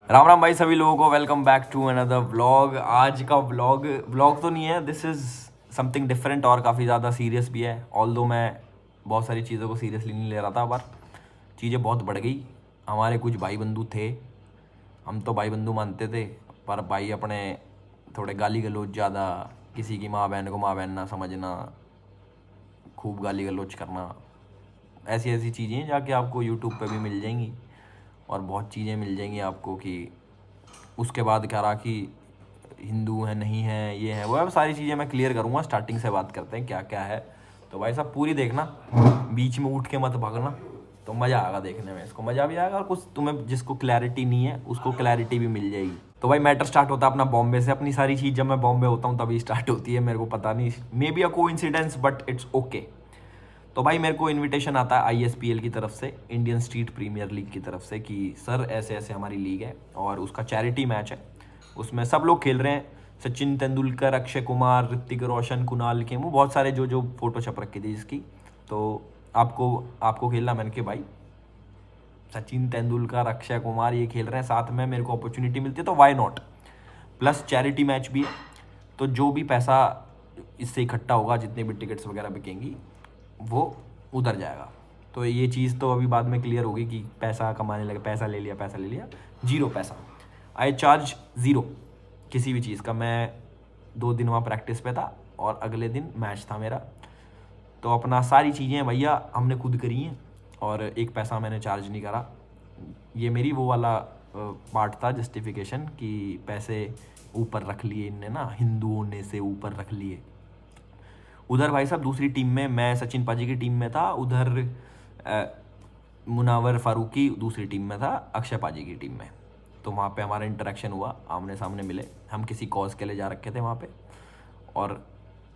राम राम भाई सभी लोगों को, welcome back to another vlog. आज का व्लॉग व्लॉग तो नहीं है, दिस इज़ समथिंग डिफरेंट और काफ़ी ज़्यादा सीरियस भी है। ऑल्दो मैं बहुत सारी चीज़ों को सीरियसली नहीं ले रहा था, पर चीज़ें बहुत बढ़ गई। हमारे कुछ भाई बंधु थे, हम तो भाई बंधु मानते थे, पर भाई अपने थोड़े गाली गलौज ज़्यादा, किसी की माँ बहन को माँ बहन ना समझना, खूब गाली गलौज करना, ऐसी ऐसी चीज़ें जाके आपको यूट्यूब पे भी मिल जाएंगी और बहुत चीज़ें मिल जाएंगी आपको कि उसके बाद क्या रहा कि हिंदू है नहीं है, ये है वो है। सारी चीज़ें मैं क्लियर करूँगा। स्टार्टिंग से बात करते हैं क्या क्या है। तो भाई साहब पूरी देखना, बीच में उठ के मत भागना, तो मज़ा आएगा देखने में। इसको मज़ा भी आएगा और कुछ तुम्हें जिसको क्लैरिटी नहीं है उसको क्लैरिटी भी मिल जाएगी। तो भाई मैटर स्टार्ट होता है अपना बॉम्बे से। अपनी सारी चीज़ जब मैं बॉम्बे होता हूँ तभी स्टार्ट होती है, मेरे को पता नहीं, may be a coincidence but it's okay. तो भाई मेरे को इनविटेशन आता है ISPL की तरफ से, इंडियन स्ट्रीट प्रीमियर लीग की तरफ से, कि सर ऐसे ऐसे हमारी लीग है और उसका चैरिटी मैच है, उसमें सब लोग खेल रहे हैं। सचिन तेंदुलकर, अक्षय कुमार, ऋतिक रोशन, कुणाल खेमू, बहुत सारे जो जो फोटो छप रखी थी जिसकी। तो आपको आपको खेलना। मैंने कि भाई सचिन तेंदुलकर, अक्षय कुमार ये खेल रहे हैं साथ में, मेरे को अपॉर्चुनिटी मिलती है तो why not. Plus charity match भी है, तो जो भी पैसा इससे इकट्ठा होगा, जितने भी टिकट्स वगैरह बिकेंगी, वो उधर जाएगा। तो ये चीज़ तो अभी बाद में क्लियर होगी कि पैसा कमाने लगे, पैसा ले लिया, पैसा ले लिया। जीरो पैसा, आई चार्ज ज़ीरो किसी भी चीज़ का। मैं 2 दिन वहाँ प्रैक्टिस पे था और अगले दिन मैच था मेरा। तो अपना सारी चीज़ें भैया हमने खुद करी हैं और एक पैसा मैंने चार्ज नहीं करा। ये मेरी वो वाला पार्ट था, जस्टिफिकेशन, कि पैसे ऊपर रख लिए इनने ना, हिंदू होने से ऊपर रख लिए। उधर भाई साहब दूसरी टीम में मैं सचिन पाजी की टीम में था, उधर मुनावर फारूकी दूसरी टीम में था, अक्षय पाजी की टीम में। तो वहाँ पे हमारा इंटरेक्शन हुआ, आमने सामने मिले। हम किसी कॉज के लिए जा रखे थे वहाँ पे और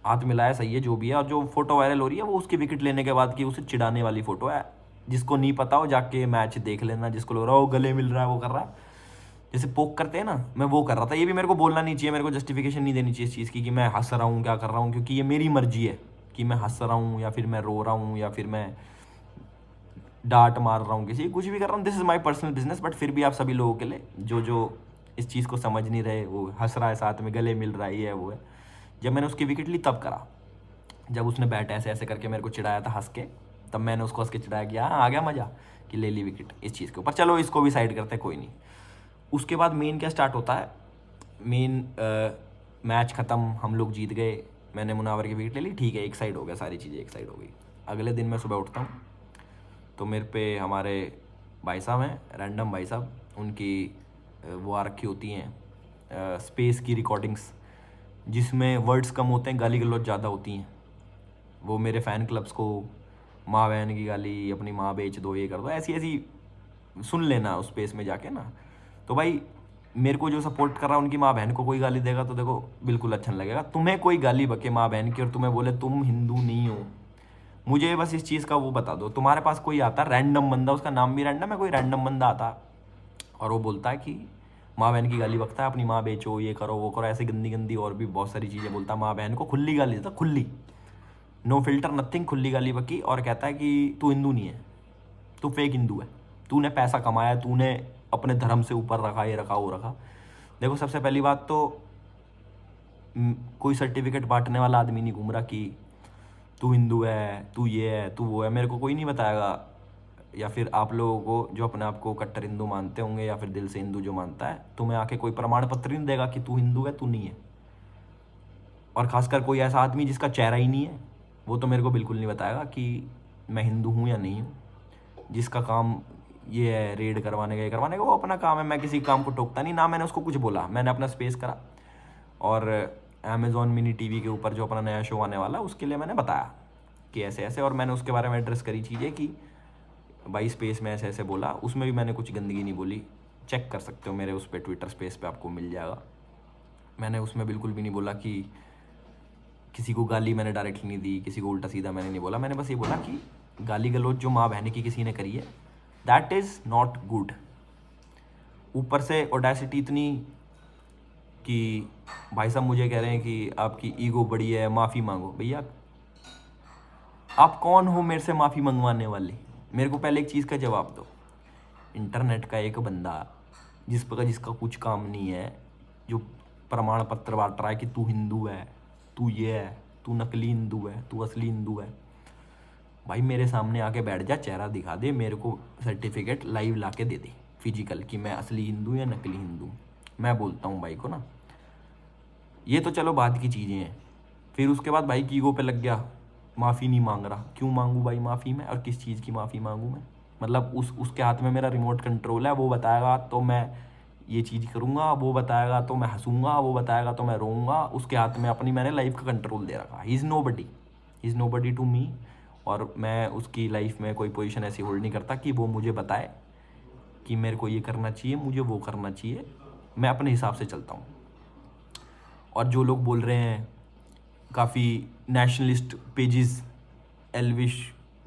हाथ मिलाया, सही है जो भी है। और जो फोटो वायरल हो रही है वो उसकी विकेट लेने के बाद की उसे चिढ़ाने वाली फोटो है। जिसको नहीं पता हो जाके मैच देख लेना, जिसको लग रहा हो गले मिल रहा है वो कर रहा है, जैसे पोक करते हैं ना, मैं वो कर रहा था। ये भी मेरे को बोलना नहीं चाहिए, मेरे को जस्टिफिकेशन नहीं देनी चाहिए इस चीज़ की कि मैं हंस रहा हूँ क्या कर रहा हूँ, क्योंकि ये मेरी मर्जी है कि मैं हंस रहा हूँ या फिर मैं रो रहा हूँ या फिर मैं डांट मार रहा हूँ, किसी कुछ भी कर रहा हूँ। This is my personal business. But फिर भी आप सभी लोगों के लिए जो जो इस चीज़ को समझ नहीं रहे, वो हंस रहा है साथ में, गले मिल रहा है, ये है वो है। जब मैंने उसकी विकेट ली तब करा, जब उसने बैट ऐसे ऐसे करके मेरे को चिढ़ाया था हंस के, तब मैंने उसको हंस के चिढ़ाया कि हाँ आ गया मज़ा, कि ले ली विकेट इस चीज़ के ऊपर। चलो इसको भी साइड करते हैं, कोई नहीं। उसके बाद मेन क्या स्टार्ट होता है, मेन मैच ख़त्म, हम लोग जीत गए, मैंने मुनावर की विकेट ले ली, ठीक है, एक साइड हो गया, सारी चीज़ें एक साइड हो गई। अगले दिन मैं सुबह उठता हूँ तो मेरे पे हमारे भाई साहब हैं, रैंडम भाई साहब, उनकी वो आ रखी होती हैं स्पेस की रिकॉर्डिंग्स, जिसमें वर्ड्स कम होते हैं, गाली गलौज ज़्यादा होती हैं। वो मेरे फ़ैन क्लब्स को माँ बहन की गाली, अपनी माँ बेच दो, ये कर दो, ऐसी ऐसी सुन लेना उस स्पेस में जाके ना। तो भाई मेरे को जो सपोर्ट कर रहा है, उनकी माँ बहन को कोई गाली देगा तो देखो बिल्कुल अच्छा नहीं लगेगा। तुम्हें कोई गाली बके माँ बहन की और तुम्हें बोले तुम हिंदू नहीं हो, मुझे बस इस चीज़ का वो बता दो। तुम्हारे पास कोई आता रैंडम बंदा, उसका नाम भी रैंडम है, कोई रैंडम बंदा आता और वो बोलता है कि माँ बहन की गाली बकता है, अपनी माँ बेचो, ये करो वो करो, ऐसी गंदी गंदी और भी बहुत सारी चीज़ें बोलता है। माँ बहन को खुली गाली देता, खुली, नो फिल्टर नथिंग, खुली गाली बकी। और कहता है कि तू हिंदू नहीं है, तू फेक हिंदू है, तूने पैसा कमाया, तूने अपने धर्म से ऊपर रखा, ये रखा वो रखा। देखो सबसे पहली बात तो कोई सर्टिफिकेट बांटने वाला आदमी नहीं घूम रहा कि तू हिंदू है, तू ये है, तू वो है। मेरे को कोई नहीं बताएगा, या फिर आप लोगों को जो अपने आप को कट्टर हिंदू मानते होंगे या फिर दिल से हिंदू जो मानता है, तुम्हें आके कोई प्रमाण पत्र नहीं देगा कि तू हिंदू है, तू नहीं है। और खासकर कोई ऐसा आदमी जिसका चेहरा ही नहीं है, वो तो मेरे को बिल्कुल नहीं बताएगा कि मैं हिंदू हूँ या नहीं हूँ। जिसका काम ये है रेड करवाने का, ये करवाने का, वो अपना काम है। मैं किसी काम को टोकता नहीं, ना मैंने उसको कुछ बोला, मैंने अपना स्पेस करा। और अमेज़ॉन मिनी टीवी के ऊपर जो अपना नया शो आने वाला, उसके लिए मैंने बताया कि ऐसे ऐसे, और मैंने उसके बारे में एड्रेस करी चीज़ें कि भाई स्पेस में ऐसे ऐसे बोला। उसमें भी मैंने कुछ गंदगी नहीं बोली, चेक कर सकते हो मेरे उस पर, ट्विटर स्पेस पे आपको मिल जाएगा। मैंने उसमें बिल्कुल भी नहीं बोला कि किसी को गाली मैंने डायरेक्टली नहीं दी, किसी को उल्टा सीधा मैंने नहीं बोला। मैंने बस ये बोला कि गाली गलौज जो माँ बहन की किसी ने करी है, दैट इज़ नॉट गुड। ऊपर से ऑडेसिटी इतनी कि भाई साहब मुझे कह रहे हैं कि आपकी ईगो बड़ी है, माफ़ी मांगो। भैया आप कौन हो मेरे से माफ़ी मंगवाने वाले? मेरे को पहले एक चीज़ का जवाब दो। इंटरनेट का एक बंदा जिसका कुछ काम नहीं है, जो प्रमाण पत्र बांट रहा है कि तू हिंदू है, तू ये है, तू नकली हिंदू है, तू असली हिंदू है। भाई मेरे सामने आके बैठ जा, चेहरा दिखा दे, मेरे को सर्टिफिकेट लाइव ला के दे दे फिजिकल कि मैं असली हिंदू या नकली हिंदू। मैं बोलता हूँ भाई को ना, ये तो चलो बाद की चीज़ें हैं। फिर उसके बाद भाई की ईगो पे लग गया, माफ़ी नहीं मांग रहा। क्यों मांगूँ भाई माफ़ी मैं, और किस चीज़ की माफ़ी मांगूँ मैं? मतलब उसके हाथ में मेरा रिमोट कंट्रोल है, वो बताएगा तो मैं ये चीज़ करूँगा, वो बताएगा तो मैं हंसूँगा, वो बताएगा तो मैं रोऊँगा। उसके हाथ में अपनी मैंने लाइफ का कंट्रोल दे रखा। He is nobody to me. और मैं उसकी लाइफ में कोई पोजीशन ऐसी होल्ड नहीं करता कि वो मुझे बताए कि मेरे को ये करना चाहिए, मुझे वो करना चाहिए। मैं अपने हिसाब से चलता हूँ। और जो लोग बोल रहे हैं काफ़ी नेशनलिस्ट पेजेस, एल्विश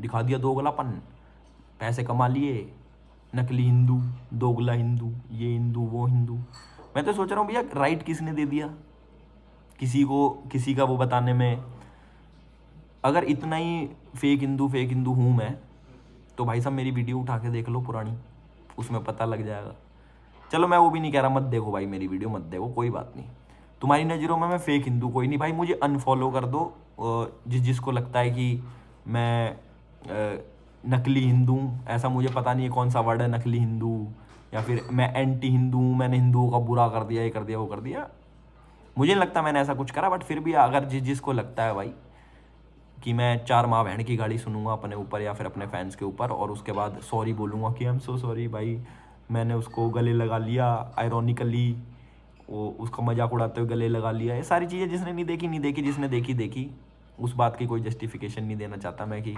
दिखा दिया दोगलापन, पैसे कमा लिए, नकली हिंदू, दोगला हिंदू, ये हिंदू वो हिंदू। मैं तो सोच रहा हूँ भैया राइट किसने दे दिया किसी का वो बताने में? अगर इतना ही फेक हिंदू हूँ मैं, तो भाई साहब मेरी वीडियो उठा के देख लो पुरानी, उसमें पता लग जाएगा। चलो मैं वो भी नहीं कह रहा मत देखो भाई मेरी वीडियो, मत देखो, कोई बात नहीं। तुम्हारी नज़रों में मैं फेक हिंदू कोई नहीं भाई, मुझे अनफॉलो कर दो। जिसको लगता है कि मैं नकली हिंदू, ऐसा मुझे पता नहीं है कौन सा वर्ड है नकली हिंदू, या फिर मैं एंटी हिंदू हूँ, मैंने हिंदुओं का बुरा कर दिया, ये कर दिया वो कर दिया। मुझे नहीं लगता मैंने ऐसा कुछ करा, बट फिर भी अगर जिसको लगता है भाई कि मैं 4 माँ बहन की गाली सुनूंगा अपने ऊपर या फिर अपने फैंस के ऊपर, और उसके बाद सॉरी बोलूँगा कि आई एम सो सॉरी भाई, मैंने उसको गले लगा लिया आयरॉनिकली, वो उसका मजाक उड़ाते हुए गले लगा लिया, ये सारी चीज़ें जिसने नहीं देखी, जिसने देखी उस बात की कोई जस्टिफिकेशन नहीं देना चाहता मैं कि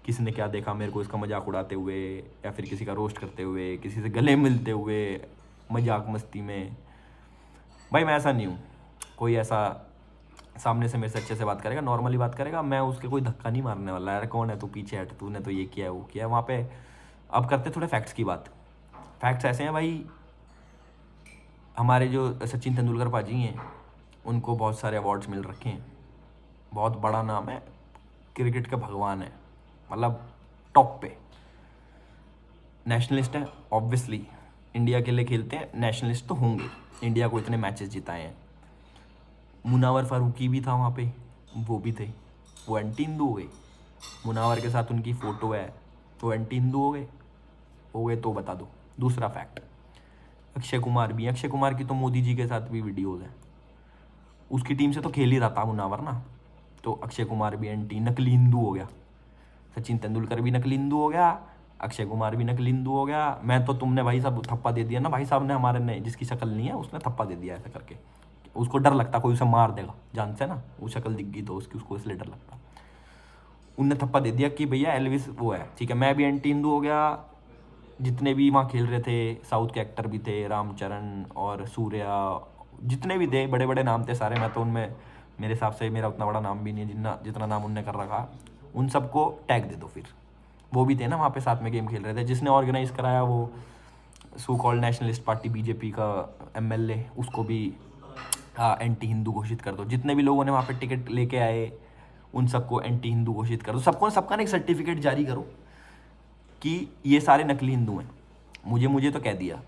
किसने क्या देखा मेरे को इसका मजाक उड़ाते हुए, या फिर किसी का रोस्ट करते हुए, किसी से गले मिलते हुए मजाक मस्ती में। भाई मैं ऐसा नहीं हूँ। कोई ऐसा सामने से मेरे से अच्छे से बात करेगा, नॉर्मली बात करेगा, मैं उसके कोई धक्का नहीं मारने वाला। यार कौन है तू, पीछे हट, तूने तो ये किया है वो किया है वहाँ पे। अब करते थोड़े फैक्ट्स की बात। फैक्ट्स ऐसे हैं भाई, हमारे जो सचिन तेंदुलकर पाजी हैं उनको बहुत सारे अवार्ड्स मिल रखे हैं, बहुत बड़ा नाम है, क्रिकेट के भगवान है, मतलब टॉप पे। नेशनलिस्ट है ऑब्वियसली, इंडिया के लिए खेलते हैं, नेशनलिस्ट तो होंगे, इंडिया को इतने मैचेस जिताए हैं। मुनावर फारूकी भी था वहाँ पे, वो भी थे, वो एंटी हिंदू हो गए। मुनावर के साथ उनकी फ़ोटो है, तो एंटी हिंदू हो गए तो बता दो। दूसरा फैक्ट, अक्षय कुमार भी, अक्षय कुमार की तो मोदी जी के साथ भी वीडियोज़ हैं, उसकी टीम से तो खेल ही रहा था मुनावर ना, तो अक्षय कुमार भी एंटी नकली हिंदू हो गया। सचिन तेंदुलकर भी नकली हिंदू हो गया, अक्षय कुमार भी नकली हिंदू हो गया। मैं तो तुमने भाई साहब थप्पा दे दिया ना, भाई साहब ने हमारे ने, जिसकी शक्ल नहीं है उसने थप्पा दे दिया ऐसा करके, उसको डर लगता कोई उसे मार देगा, जान से ना, वो शक्ल दिख गई तो उसको इसलिए डर लगता। उनने थप्पा दे दिया कि भैया एल्विस वो है, ठीक है। मैं भी एंटी हिंदू हो गया। जितने भी वहाँ खेल रहे थे साउथ के एक्टर भी थे, रामचरण और सूर्या, जितने भी थे बड़े बड़े नाम थे सारे, मैं तो उनमें मेरे हिसाब से मेरा उतना बड़ा नाम भी नहीं है जितना नाम उनने कर रखा, उन सबको टैग दे दो। फिर वो भी थे ना वहाँ पे साथ में गेम खेल रहे थे, जिसने ऑर्गेनाइज कराया वो so called nationalist party BJP का एमएलए, उसको भी एंटी हिंदू घोषित कर दो। जितने भी लोगों ने वहाँ पे टिकट लेके आए उन सबको एंटी हिंदू घोषित कर दो। सबका ना एक सर्टिफिकेट जारी करो कि ये सारे नकली हिंदू हैं। मुझे तो कह दिया।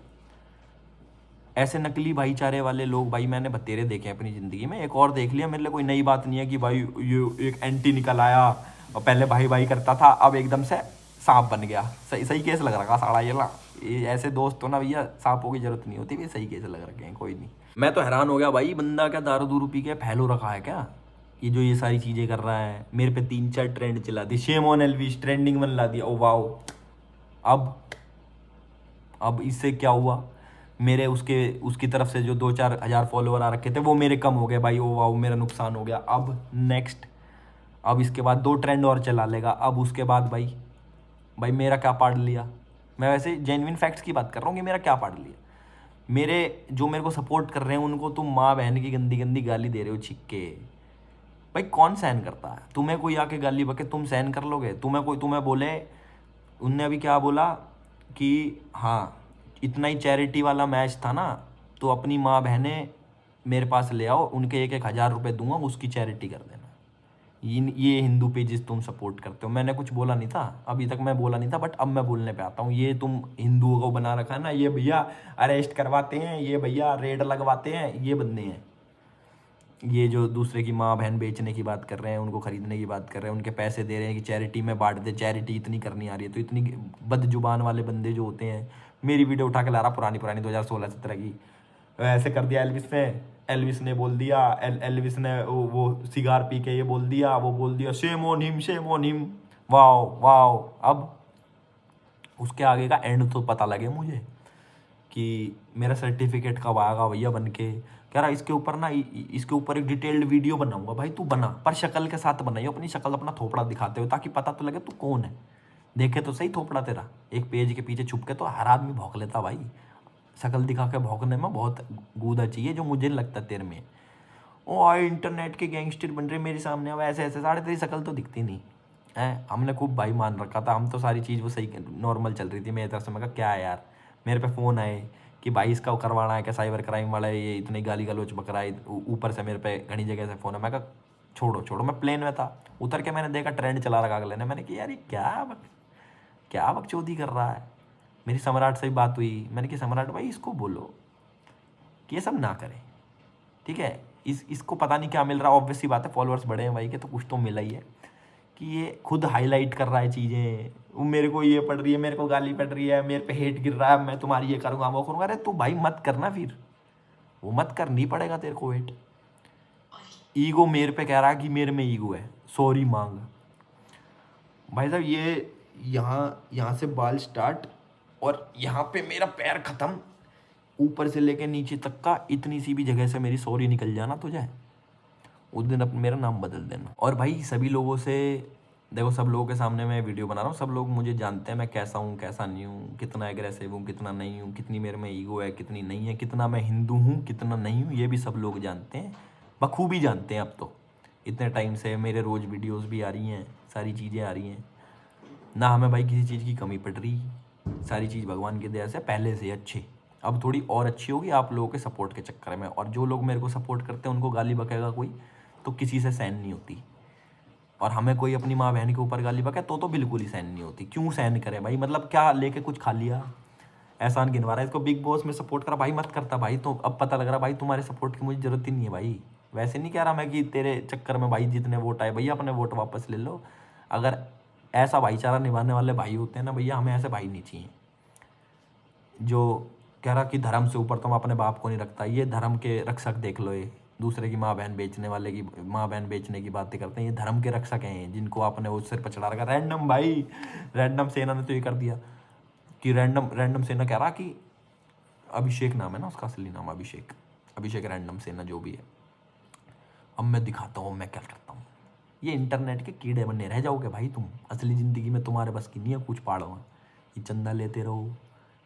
ऐसे नकली भाईचारे वाले लोग भाई मैंने बतेरे देखे हैं अपनी ज़िंदगी में। एक और देख लिया, मेरे लिए कोई नई बात नहीं है कि भाई ये एक एंटी निकल आया और पहले भाई करता था, अब एकदम से सांप बन गया। सही केस लग रहा साड़ा ये ऐसे दोस्त तो ना भैया, सांपों की जरूरत नहीं होती, सही केस लग रखे हैं, कोई नहीं। मैं तो हैरान हो गया भाई, बंदा क्या दारू दूरू पी के फैलो रखा है क्या, ये जो ये सारी चीज़ें कर रहा है। मेरे पे 3-4 ट्रेंड चला दी, शेम ऑन एल्विश ट्रेंडिंग में ला दिया। ओ वाओ, अब इससे क्या हुआ, मेरे उसकी तरफ से जो 2-4 हज़ार फॉलोवर आ रखे थे वो मेरे कम हो गए भाई। ओ वाओ, मेरा नुकसान हो गया। अब नेक्स्ट, अब इसके बाद 2 ट्रेंड और चला लेगा। अब उसके बाद भाई मेरा क्या पाड़ लिया। मैं वैसे जेन्युइन फैक्ट्स की बात कर रहा हूँ कि मेरा क्या पाड़ लिया। मेरे को सपोर्ट कर रहे हैं उनको तुम माँ बहन की गंदी गंदी गाली दे रहे हो छिक्के। भाई कौन सहन करता है? तुम्हें कोई आके गाली बके तुम सहन कर लोगे? तुम्हें बोले, उनने अभी क्या बोला कि हाँ इतना ही चैरिटी वाला मैच था ना, तो अपनी माँ बहनें मेरे पास ले आओ, उनके 1-1 हज़ार रुपये दूंगा, उसकी चैरिटी कर देना। ये हिंदू पेजेस तुम सपोर्ट करते हो। मैंने कुछ बोला नहीं था, अभी तक मैं बोला नहीं था, बट अब मैं बोलने पे आता हूँ। ये तुम हिंदुओं को बना रखा है ना, ये भैया अरेस्ट करवाते हैं, ये भैया रेड लगवाते हैं, ये बंदे हैं। ये जो दूसरे की माँ बहन बेचने की बात कर रहे हैं, उनको खरीदने की बात कर रहे हैं, उनके पैसे दे रहे हैं कि चैरिटी में बांट दे। चैरिटी इतनी करनी आ रही है तो इतनी बदजुबान वाले बंदे जो होते हैं, मेरी वीडियो उठा के ला रहा पुरानी पुरानी 2016-17 की, ऐसे कर दिया एल्विस ने। एल्विस ने बोल दिया, एल्विस ने वो सिगार पी के ये बोल दिया, वो बोल दिया shame on him, shame on him. Wow wow. अब उसके आगे का एंड तो पता लगे मुझे कि मेरा सर्टिफिकेट कब आएगा भैया बन के। कह रहा इसके ऊपर ना इसके ऊपर एक डिटेल्ड वीडियो बनाऊंगा। भाई तू बना, पर शक्ल के साथ बनाइए, अपनी शक्ल अपना थोपड़ा दिखाते हो, ताकि पता तो लगे तू कौन है। देखे तो सही थोपड़ा तेरा, एक पेज के पीछे छुप के तो हर आदमी भौंक लेता भाई। शक्ल दिखा के भौंकने में बहुत गूदा चाहिए, जो मुझे लगता है तेरे में। ओ आए इंटरनेट के गैंगस्टर बन रहे मेरे सामने, अब ऐसे ऐसे साढ़े तेरी शक्ल तो दिखती नहीं है। हमने खूब भाई मान रखा था, हम तो सारी चीज़ वो सही नॉर्मल चल रही थी मेरी तरफ से। मैं कहा क्या है यार, मेरे पे फ़ोन आए कि भाई इसका करवाना है क्या, साइबर क्राइम वाला है ये, इतनी गाली गलौच बकरा है, ऊपर से मेरे पे घनी जगह से फ़ोन है। मैं कहा छोड़ो छोड़ो, मैं प्लेन में था, उतर के मैंने देखा ट्रेंड चला रखा अगले ने। मैंने कहा यार ये क्या बकचोदी कर रहा है। मेरी सम्राट से भी बात हुई, मैंने कहा सम्राट भाई इसको बोलो कि ये सब ना करे, ठीक है। इसको पता नहीं क्या मिल रहा है, ऑब्वियस सी बात है, फॉलोअर्स बड़े हैं भाई के, तो कुछ तो मिला ही है कि ये खुद हाईलाइट कर रहा है चीज़ें। वो मेरे को ये पड़ रही है, मेरे को गाली पड़ रही है, मेरे पे हेट गिर रहा है, मैं तुम्हारी ये करूँगा वो करूँगा। अरे तू भाई मत करना, फिर वो मत करनी पड़ेगा तेरे को हेट। ईगो मेरे पे कह रहा है कि मेरे में ईगो है, सॉरी मांग। भाई साहब ये यहाँ से बाल स्टार्ट और यहाँ पे मेरा पैर ख़त्म, ऊपर से लेके नीचे तक का इतनी सी भी जगह से मेरी सॉरी निकल जाना तुझे, उस दिन अपना मेरा नाम बदल देना। और भाई सभी लोगों से देखो, सब लोगों के सामने मैं वीडियो बना रहा हूँ, सब लोग मुझे जानते हैं मैं कैसा हूँ कैसा नहीं हूँ, कितना एग्रेसिव हूँ कितना नहीं हूँ, कितनी मेरे में ईगो है कितनी नहीं है, कितना मैं हिंदू हूँ कितना नहीं हूँ, ये भी सब लोग जानते हैं, बखूबी जानते हैं। अब तो इतने टाइम से मेरे रोज़ वीडियोज़ भी आ रही हैं, सारी चीज़ें आ रही हैं ना, हमें भाई किसी चीज़ की कमी पड़ रही। सारी चीज़ भगवान की दया से पहले से अच्छी, अब थोड़ी और अच्छी होगी आप लोगों के सपोर्ट के चक्कर में। और जो लोग मेरे को सपोर्ट करते हैं उनको गाली बकेगा कोई तो किसी से सहन नहीं होती, और हमें कोई अपनी माँ बहन के ऊपर गाली बके तो बिल्कुल ही सहन नहीं होती। क्यों सहन करें भाई, मतलब क्या लेके कुछ खा लिया, एहसान गिनवा रहा है इसको बिग बॉस में सपोर्ट करा भाई, मत करता भाई। तो अब पता लग रहा भाई तुम्हारे सपोर्ट की मुझे ज़रूरत ही नहीं है भाई। वैसे नहीं कह रहा मैं कि तेरे चक्कर में भाई जितने वोट आए भैया अपने वोट वापस ले लो। अगर ऐसा भाईचारा निभाने वाले भाई होते हैं ना भैया, हमें ऐसे भाई नहीं चाहिए जो कह रहा कि धर्म से ऊपर तुम अपने बाप को नहीं रखता। ये धर्म के रक्षक देख लो, ये दूसरे की माँ बहन बेचने वाले की माँ बहन बेचने की बातें करते हैं, ये धर्म के रक्षक हैं जिनको आपने वो सिर पर चढ़ा रखा। रैंडम भाई, रैंडम सेना ने तो ये कर दिया कि रैंडम सेना कह रहा कि अभिषेक नाम है ना उसका, असली नाम अभिषेक रैंडम सेना जो भी है। अब मैं दिखाता हूँ मैं क्या करता हूँ। ये इंटरनेट के कीड़े बने रह जाओगे भाई तुम, असली ज़िंदगी में तुम्हारे बस की नहीं है कुछ पाड़ो। ये चंदा लेते रहो,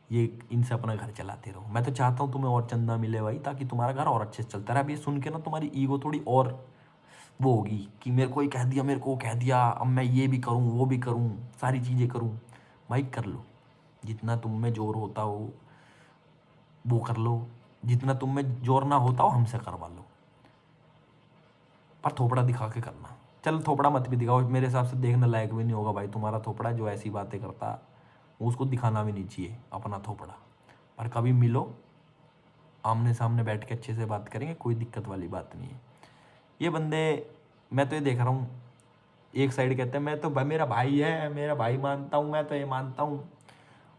ये इनसे अपना घर चलाते रहो। मैं तो चाहता हूँ तुम्हें और चंदा मिले भाई, ताकि तुम्हारा घर और अच्छे से चलता रहे। अब ये सुन के ना तुम्हारी ईगो थोड़ी और वो होगी कि मेरे को ये कह दिया, मेरे को कह दिया, अब मैं ये भी करूँ वो भी करूँ, सारी चीज़ें करूँ। भाई कर लो, जितना तुम में जोर होता हो वो कर लो, जितना तुम में जोर ना होता हो हमसे करवा लो, पर थोपड़ा दिखा के करना। चल थोपड़ा मत भी दिखाओ, मेरे हिसाब से देखने लायक भी नहीं होगा भाई तुम्हारा थोपड़ा। जो ऐसी बातें करता उसको दिखाना भी नहीं चाहिए अपना थोपड़ा। पर कभी मिलो, आमने सामने बैठ के अच्छे से बात करेंगे, कोई दिक्कत वाली बात नहीं है। ये बंदे, मैं तो ये देख रहा हूँ, एक साइड कहते हैं मैं तो भाई मेरा भाई है, मेरा भाई मानता हूँ, मैं तो ये मानता हूँ।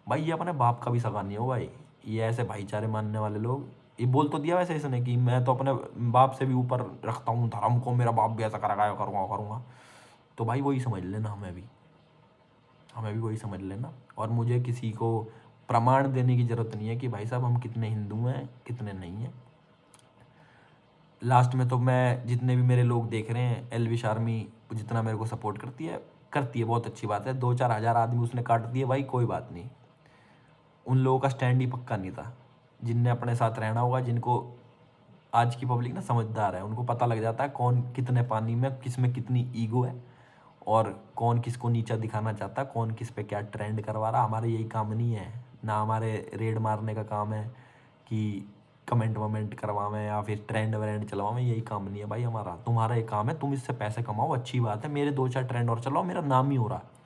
भाई ये अपने बाप का भी सगा नहीं हो भाई। ये ऐसे भाईचारे मानने वाले लोग, ये बोल तो दिया वैसे इसने कि मैं तो अपने बाप से भी ऊपर रखता हूँ धर्म को, मेरा बाप भी ऐसा करेगा करूँगा। तो भाई वही समझ लेना, हमें भी वही समझ लेना। और मुझे किसी को प्रमाण देने की ज़रूरत नहीं है कि भाई साहब हम कितने हिंदू हैं कितने नहीं हैं। लास्ट में तो मैं जितने भी मेरे लोग देख रहे हैं, एलविश आर्मी जितना मेरे को सपोर्ट करती है बहुत अच्छी बात है। 2-4 हज़ार आदमी उसने काट दिए भाई, कोई बात नहीं। उन लोगों का स्टैंड ही पक्का नहीं था, जिनने अपने साथ रहना होगा, जिनको आज की पब्लिक ना समझदार है, उनको पता लग जाता है कौन कितने पानी में, किस में कितनी ईगो है, और कौन किसको नीचा दिखाना चाहता है, कौन किस पे क्या ट्रेंड करवा रहा। हमारा यही काम नहीं है ना, हमारे रेड मारने का काम है कि कमेंट वमेंट करवावें या फिर ट्रेंड व्रेंड चलवावें, यही काम नहीं है भाई हमारा। तुम्हारा एक काम है, तुम इससे पैसे कमाओ, अच्छी बात है, मेरे 2-4 ट्रेंड और चलाओ, मेरा नाम ही हो रहा है,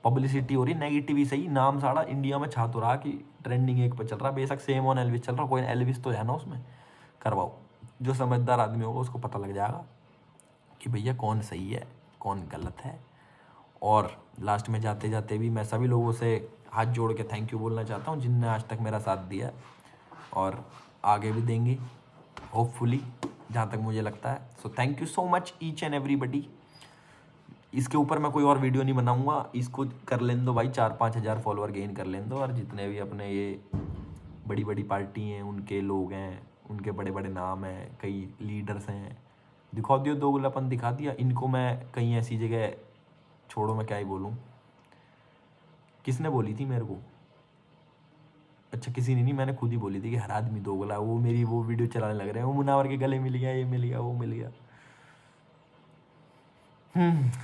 पब्लिसिटी हो रही, नेगेटिव ही सही, नाम साड़ा इंडिया में छा तो रहा कि ट्रेंडिंग एक पे चल रहा, बेशक सेम ऑन एलविस चल रहा, कोई एलविस तो है ना उसमें। करवाओ, जो समझदार आदमी होगा उसको पता लग जाएगा कि भैया कौन सही है कौन गलत है। और लास्ट में जाते जाते भी मैं सभी लोगों से हाथ जोड़ के थैंक यू बोलना चाहता हूँ जिनने आज तक मेरा साथ दिया और आगे भी देंगे होपफुली, जहाँ तक मुझे लगता है। So thank you so much each and everybody. इसके ऊपर मैं कोई और वीडियो नहीं बनाऊंगा, इसको कर लेने दो भाई, 4-5 हज़ार फॉलोअर गेन कर लेने दो, और जितने भी अपने ये बड़ी बड़ी पार्टी हैं उनके लोग हैं, उनके बड़े बड़े नाम हैं, कई लीडर्स हैं, दिखा दियो दोगलापन दिखा दिया इनको। मैं कहीं ऐसी जगह, छोड़ो मैं क्या ही बोलूँ, किसने बोली थी मेरे को, अच्छा किसी ने नहीं, मैंने खुद ही बोली थी कि हर आदमी दोगला। वो मेरी वो वीडियो चलाने लग रहे हैं, वो मुनावर के गले मिल गया, ये मिल गया, वो मिल गया।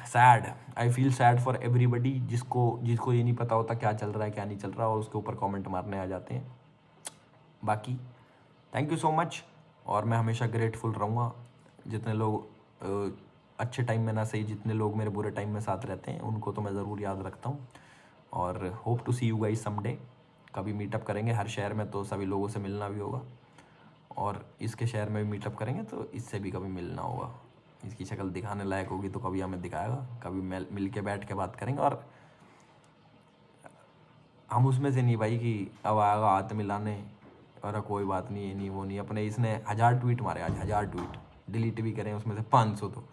Sad, I feel sad for everybody, जिसको ये नहीं पता होता क्या चल रहा है क्या नहीं चल रहा, और उसके ऊपर कमेंट मारने आ जाते हैं। बाकी थैंक यू सो मच, और मैं हमेशा ग्रेटफुल रहूँगा। जितने लोग अच्छे टाइम में ना सही, जितने लोग मेरे बुरे टाइम में साथ रहते हैं उनको तो मैं ज़रूर याद रखता हूँ। और hope to see you guys someday, कभी मीटअप करेंगे हर शहर में, तो सभी लोगों से मिलना भी होगा, और इसके शहर में भी मीटअप करेंगे तो इससे भी कभी मिलना होगा। इसकी शक्ल दिखाने लायक होगी तो कभी हमें दिखाएगा, कभी मिल के बैठ के बात करेंगे। और हम उसमें से नहीं भाई कि अब आएगा हाथ मिलाने और कोई बात नहीं है नहीं वो नहीं, अपने इसने 1000 ट्वीट मारे आज, 1000 ट्वीट डिलीट भी करें उसमें से 500 तो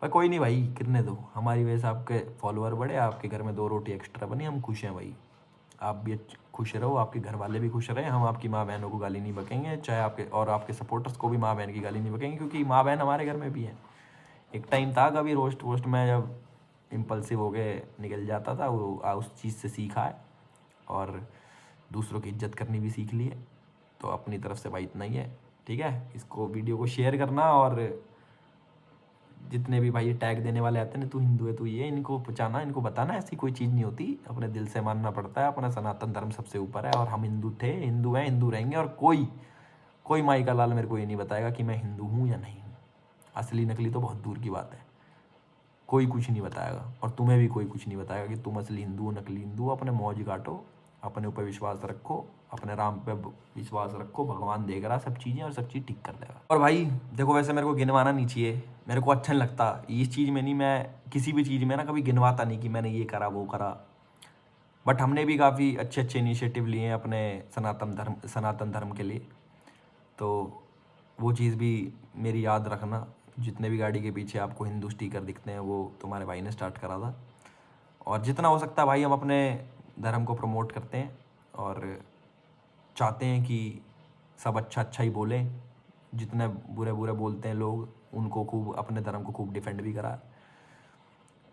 पर कोई नहीं भाई, कितने दो, हमारी वजह से आपके फॉलोअर बढ़े, आपके घर में 2 रोटी एक्स्ट्रा बनी, हम खुश हैं भाई। आप भी खुश रहो, आपके घर वाले भी खुश रहें, हम आपकी माँ बहनों को गाली नहीं बकेंगे, चाहे आपके और आपके सपोर्टर्स को भी माँ बहन की गाली नहीं बकेंगे, क्योंकि माँ बहन हमारे घर में भी है। एक टाइम था कभी रोस्ट वोस्ट में जब इम्पल्सिव हो गए निकल जाता था, वो उस चीज़ से सीखा है और दूसरों की इज्जत करनी भी सीख ली है। तो अपनी तरफ से भाई इतना ही है, ठीक है। इसको वीडियो को शेयर करना, और जितने भी भाई टैग देने वाले आते हैं ना, तू हिंदू है तू ये, इनको पहुँचाना, इनको बताना ऐसी कोई चीज़ नहीं होती, अपने दिल से मानना पड़ता है, अपना सनातन धर्म सबसे ऊपर है, और हम हिंदू थे, हिंदू हैं, हिंदू रहेंगे, और कोई माई का लाल मेरे को ये नहीं बताएगा कि मैं हिंदू हूँ या नहीं हूँ। असली नकली तो बहुत दूर की बात है, कोई कुछ नहीं बताएगा, और तुम्हें भी कोई कुछ नहीं बताएगा कि तुम असली हिंदू हो नकली हिंदू हो। अपने मौज काटो, अपने ऊपर विश्वास रखो, अपने राम पे विश्वास रखो, भगवान देख रहा सब चीज़ें और सब चीज़ ठीक कर देगा। और भाई देखो, वैसे मेरे को गिनवाना नहीं चाहिए, मेरे को अच्छा नहीं लगता इस चीज़ में, नहीं मैं किसी भी चीज़ में ना कभी गिनवाता नहीं कि मैंने ये करा वो करा, बट हमने भी काफ़ी अच्छे अच्छे इनिशिएटिव लिए हैं अपने सनातन धर्म के लिए, तो वो चीज़ भी मेरी याद रखना। जितने भी गाड़ी के पीछे आपको हिंदू स्टिकर दिखते हैं वो तुम्हारे भाई ने स्टार्ट करा था, और जितना हो सकता है भाई हम अपने धर्म को प्रमोट करते हैं और चाहते हैं कि सब अच्छा अच्छा ही बोलें, जितने बुरे बुरे बोलते हैं लोग उनको खूब, अपने धर्म को खूब डिफेंड भी करा,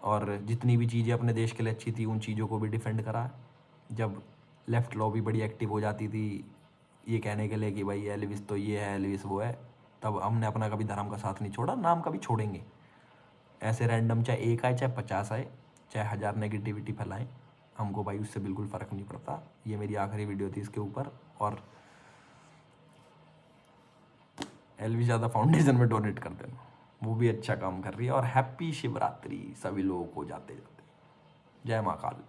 और जितनी भी चीज़ें अपने देश के लिए अच्छी थी उन चीज़ों को भी डिफेंड करा। जब लेफ़्ट लॉ भी बड़ी एक्टिव हो जाती थी ये कहने के लिए कि भाई एलविस तो ये है एलविस वो है, तब हमने अपना कभी धर्म का साथ नहीं छोड़ा, नाम कभी छोड़ेंगे। ऐसे रैंडम चाहे 1 आए चाहे 50 आए चाहे 1000 नेगेटिविटी फैलाएं, हमको भाई उससे बिल्कुल फ़र्क नहीं पड़ता। ये मेरी आखिरी वीडियो थी इसके ऊपर, और एलवी ज़्यादा फाउंडेशन में डोनेट कर देना, वो भी अच्छा काम कर रही है। और हैप्पी शिवरात्रि सभी लोगों को जाते जाते, जय महाकाल।